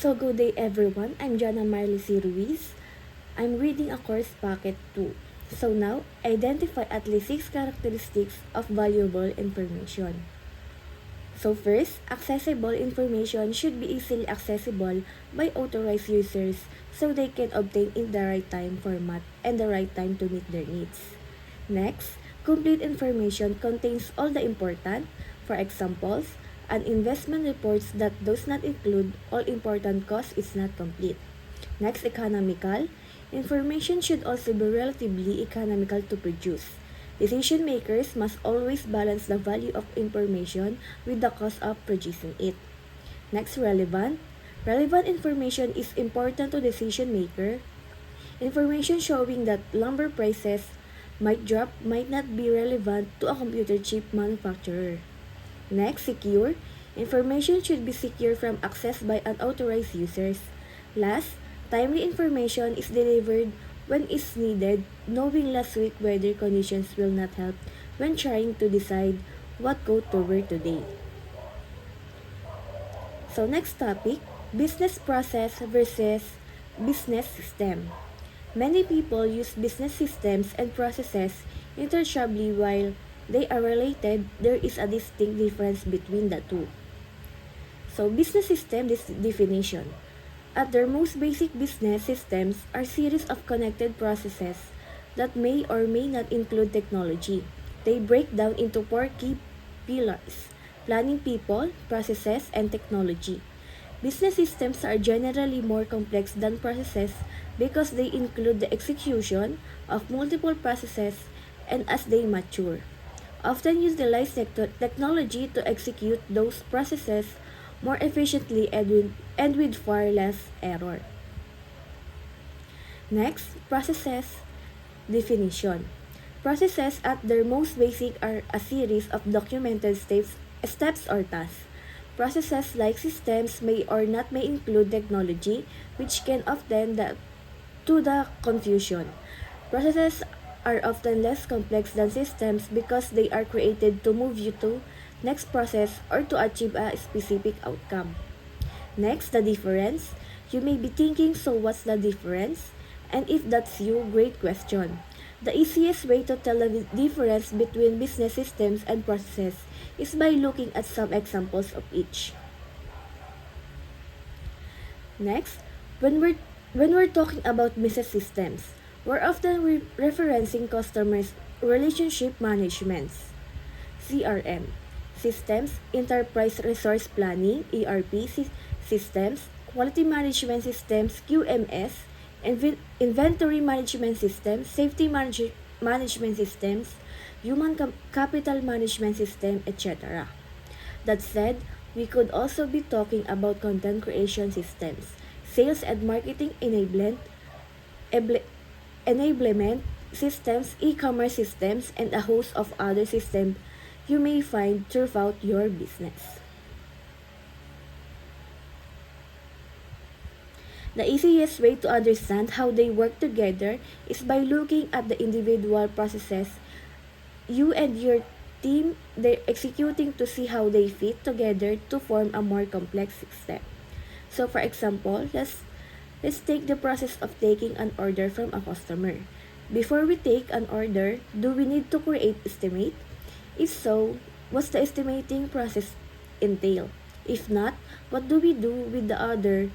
So good day everyone, I'm Jana Marlice Ruiz. I'm reading a course packet 2. So now, identify at least 6 characteristics of valuable information. So first, accessible information should be easily accessible by authorized users so they can obtain in the right time format and the right time to meet their needs. Next, complete information contains all the important, for examples, an investment reports that does not include all important costs is not complete. Next, economical. Information should also be relatively economical to produce. Decision makers must always balance the value of information with the cost of producing it. Next, relevant. Relevant information is important to decision maker. Information showing that lumber prices might drop might not be relevant to a computer chip manufacturer. Next, secure. Information should be secure from access by unauthorized users. Last, timely information is delivered when it's needed, knowing last week weather conditions will not help when trying to decide what coat to wear today. So next topic, business process versus business system. Many people use business systems and processes interchangeably while they are related, there is a distinct difference between the two. So business system definition. At their most basic, business systems are series of connected processes that may or may not include technology. They break down into four key pillars: planning, people, processes, and technology. Business systems are generally more complex than processes because they include the execution of multiple processes and as they mature, often utilize technology to execute those processes more efficiently and with far less error. Next, processes definition. Processes at their most basic are a series of documented steps or tasks. Processes like systems may or not may include technology, which can often to the confusion. Processes are often less complex than systems because they are created to move you to next process or to achieve a specific outcome. Next, the difference. You may be thinking, so what's the difference? And if that's you, great question. The easiest way to tell the difference between business systems and processes is by looking at some examples of each. Next, when we're talking about business systems, we're often referencing customers relationship managements, CRM, systems, enterprise resource planning, ERP systems, quality management systems, QMS, inventory management systems, safety management systems, human capital management system, etc. That said, we could also be talking about content creation systems, sales and marketing enablement systems, e-commerce systems, and a host of other systems you may find throughout your business. The easiest way to understand how they work together is by looking at the individual processes you and your team they're executing to see how they fit together to form a more complex system. So for example, let's take the process of taking an order from a customer. Before we take an order, do we need to create estimate? If so, what's the estimating process entail? If not, what do we do with the order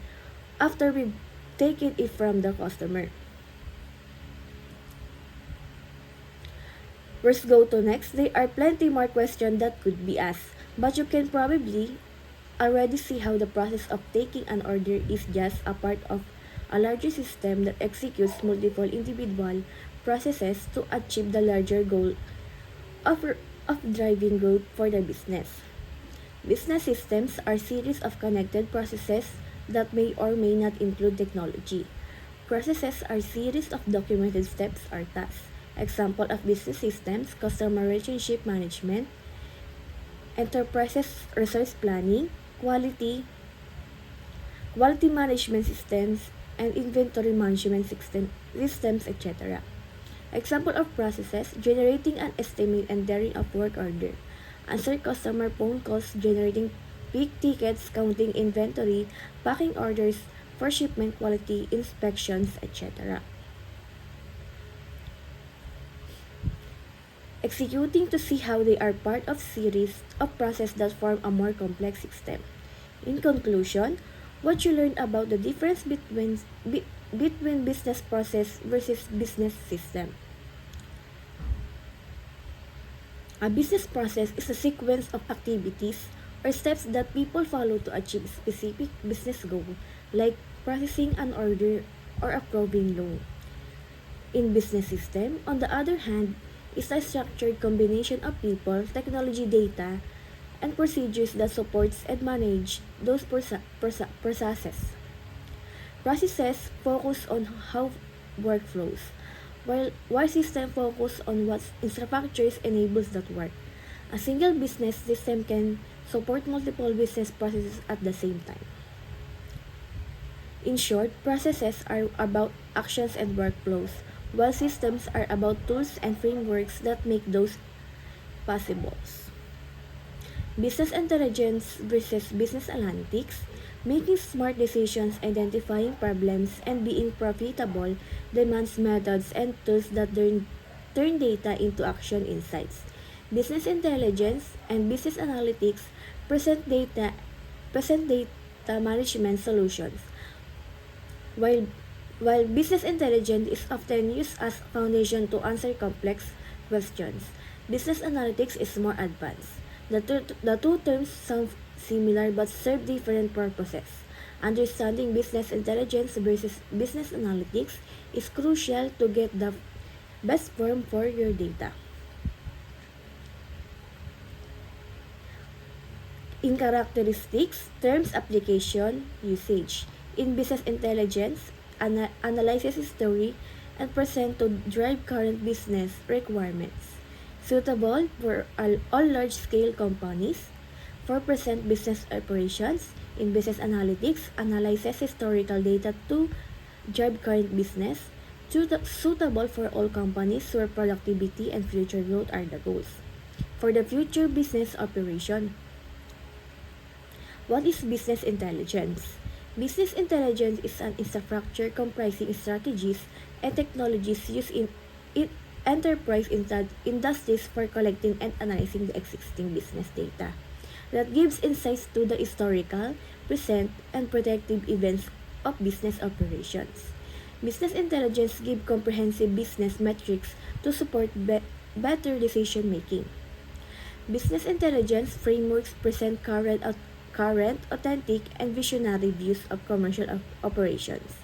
after we've taken it from the customer? Let's go to next. There are plenty more questions that could be asked, but you can probably already see how the process of taking an order is just a part of a larger system that executes multiple individual processes to achieve the larger goal of driving growth for the business. Business systems are series of connected processes that may or may not include technology. Processes are series of documented steps or tasks. Example of business systems: customer relationship management, enterprises resource planning, quality management systems, and inventory management systems, etc. Example of processes: generating an estimate and entering of work order, answer customer phone calls, generating pick tickets, counting inventory, packing orders for shipment quality, inspections, etc. Executing to see how they are part of series of processes that form a more complex system. In conclusion, what you learn about the difference between business process versus business system. A business process is a sequence of activities or steps that people follow to achieve a specific business goal, like processing an order or approving loan. In business system, on the other hand, is a structured combination of people, technology data, and procedures that supports and manage those processes. Processes focus on how work flows, while system focus on what infrastructures enables that work. A single business system can support multiple business processes at the same time. In short, processes are about actions and workflows, while systems are about tools and frameworks that make those possible. Business intelligence versus business analytics. Making smart decisions, identifying problems, and being profitable demands methods and tools that turn data into action insights. Business intelligence and business analytics present data present data management solutions, while business intelligence is often used as a foundation to answer complex questions. Business analytics is more advanced. The two terms sound similar but serve different purposes. Understanding business intelligence versus business analytics is crucial to get the best form for your data. In characteristics, terms, application, usage. In business intelligence, analyzes history and present to drive current business requirements. Suitable for all large-scale companies. 4% business operations. In business analytics, analyzes historical data to drive current business. Suitable for all companies where productivity and future growth are the goals. For the future business operation. What is business intelligence? Business intelligence is an infrastructure comprising strategies and technologies used in enterprise industries for collecting and analyzing the existing business data that gives insights to the historical, present, and predictive events of business operations. Business intelligence gives comprehensive business metrics to support better decision making. Business intelligence frameworks present current, authentic, and visionary views of commercial operations.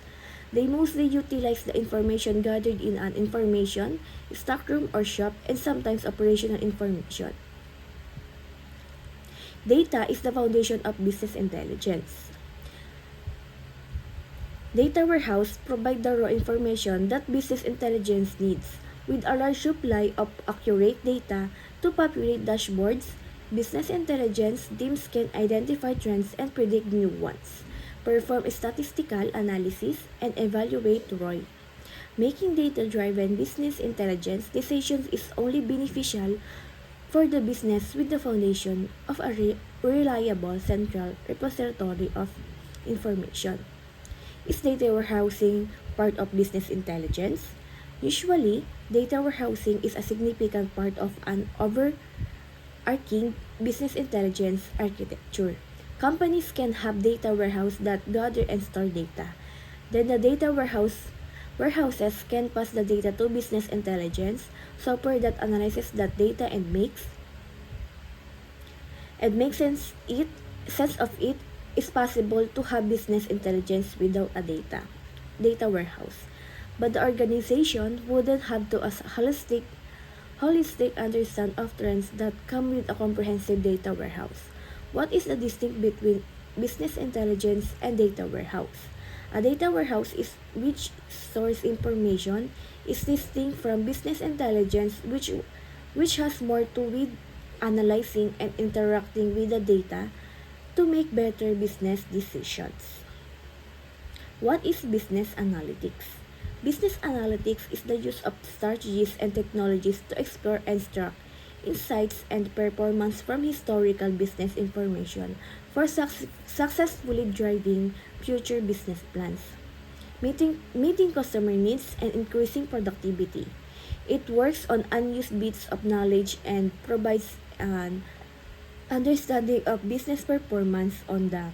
They mostly utilize the information gathered in an information, stockroom, or shop, and sometimes operational information. Data is the foundation of business intelligence. Data warehouse provide the raw information that business intelligence needs, with a large supply of accurate data to populate dashboards. Business intelligence teams can identify trends and predict new ones, perform statistical analysis, and evaluate ROI. Making data-driven business intelligence decisions is only beneficial for the business with the foundation of a reliable central repository of information. Is data warehousing part of business intelligence? Usually, data warehousing is a significant part of an overarching business intelligence architecture. Companies can have data warehouse that gather and store data. Then the data warehouses can pass the data to business intelligence software that analyzes that data and makes sense of it. Is possible to have business intelligence without a data warehouse. But the organization wouldn't have to as holistic understand of trends that come with a comprehensive data warehouse. What is the distinction between business intelligence and data warehouse? A data warehouse is which stores information is distinct from business intelligence which has more to with analyzing and interacting with the data to make better business decisions. What is business analytics? Business analytics is the use of strategies and technologies to explore and extract insights and performance from historical business information for successfully driving future business plans, meeting customer needs, and increasing productivity. It works on unused bits of knowledge and provides an understanding of business performance on the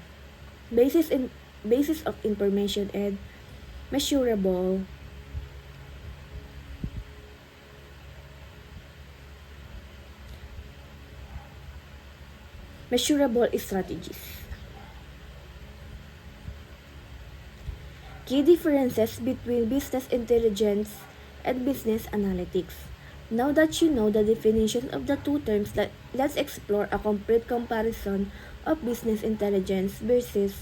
basis in basis of information and measurable measurable strategies. Key differences between business intelligence and business analytics. Now that you know the definition of the two terms, let's explore a complete comparison of business intelligence versus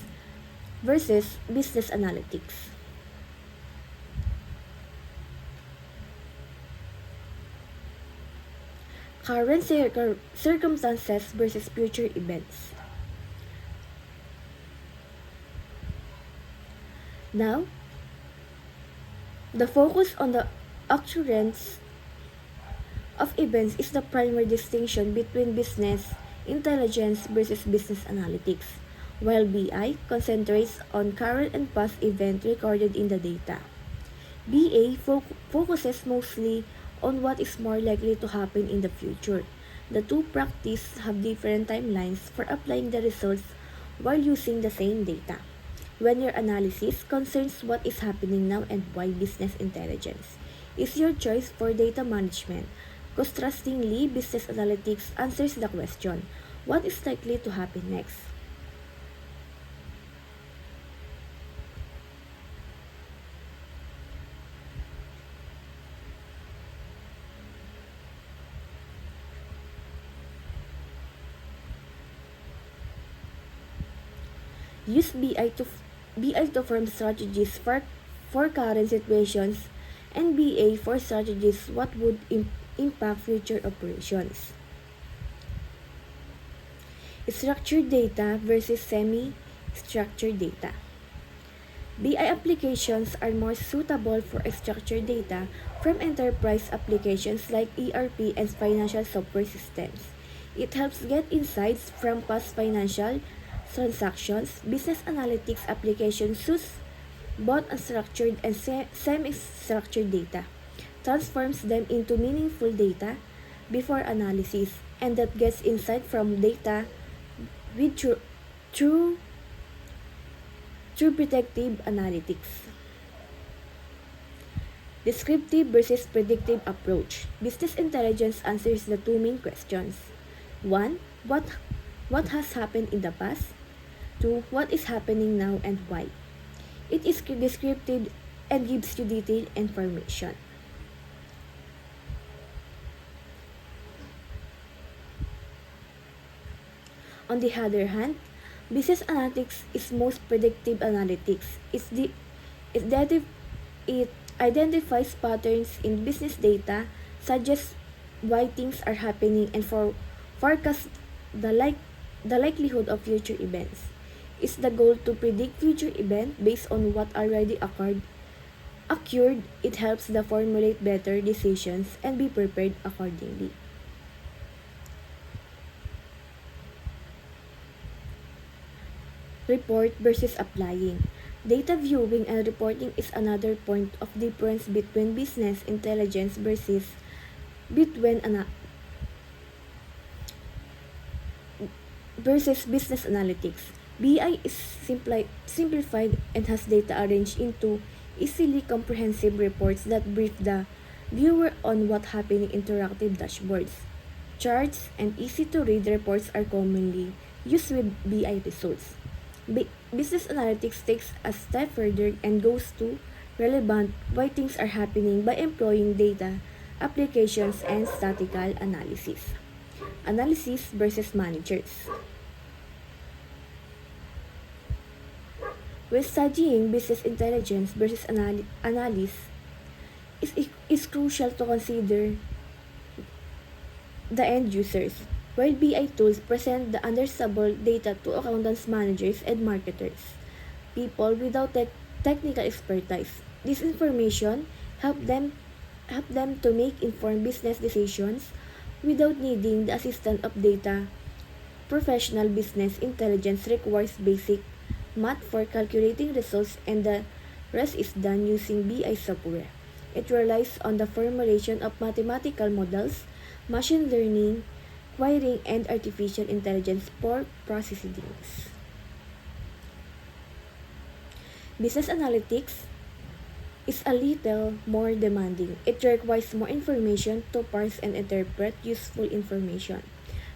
business analytics. Current circumstances versus future events. Now, the focus on the occurrence of events is the primary distinction between business intelligence versus business analytics, while BI concentrates on current and past events recorded in the data. BA focuses mostly on what is more likely to happen in the future. The two practices have different timelines for applying the results while using the same data. When your analysis concerns what is happening now and why business intelligence is your choice for data management, contrastingly, business analytics answers the question, what is likely to happen next? Use BI to form strategies for current situations and BA for strategies what would impact future operations. Structured data versus semi-structured data. BI applications are more suitable for structured data from enterprise applications like ERP and financial software systems. It helps get insights from past financial transactions. Business analytics applications use both unstructured and semi-structured data, transforms them into meaningful data before analysis, and that gets insight from data with true predictive analytics. Descriptive versus predictive approach. Business intelligence answers the two main questions. 1. What has happened in the past? 2. What is happening now and why? It is descriptive and gives you detailed information. On the other hand, business analytics is most predictive analytics. It identifies patterns in business data, suggests why things are happening, and forecasts the likelihood of future events. Is the goal to predict future events based on what already occurred? It helps the formulate better decisions and be prepared accordingly. Report versus applying. Data viewing and reporting is another point of difference between business intelligence between versus business analytics. BI is simplified and has data arranged into easily comprehensive reports that brief the viewer on what happening in interactive dashboards. Charts and easy-to-read reports are commonly used with BI results. Business analytics takes a step further and goes to relevant why things are happening by employing data, applications, and statistical analysis. Analysis versus managers. When studying business intelligence versus analysis, it's crucial to consider the end users. While BI tools present the understandable data to accountants, managers, and marketers, people without technical expertise, this information help them to make informed business decisions without needing the assistance of data Professional business intelligence requires basic math for calculating results, and the rest is done using BI software. It relies on the formulation of mathematical models, machine learning, querying, and artificial intelligence for processing. Business analytics is a little more demanding. It requires more information to parse and interpret useful information.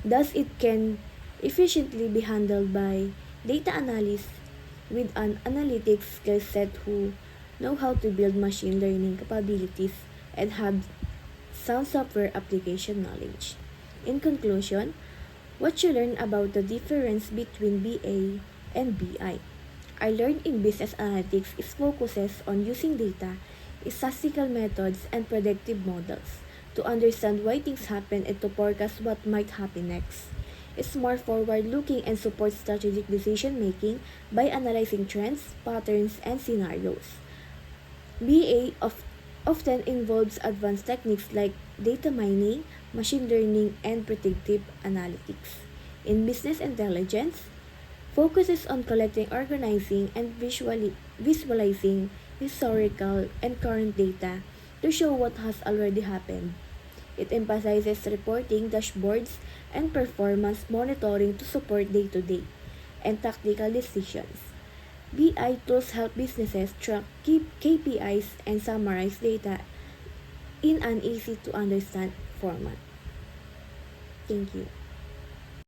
Thus, it can efficiently be handled by data analysts with an analytics skill set who know how to build machine learning capabilities and have sound software application knowledge. In conclusion, what you learn about the difference between BA and BI. I learned in business analytics is focuses on using data, statistical methods, and predictive models to understand why things happen and to forecast what might happen next. It's more forward-looking and supports strategic decision-making by analyzing trends, patterns, and scenarios. Often involves advanced techniques like data mining, machine learning, and predictive analytics. In business intelligence, focuses on collecting, organizing, and visualizing historical and current data to show what has already happened. It emphasizes reporting, dashboards, and performance monitoring to support day-to-day and tactical decisions. BI tools help businesses track KPIs and summarize data in an easy to understand format. Thank you.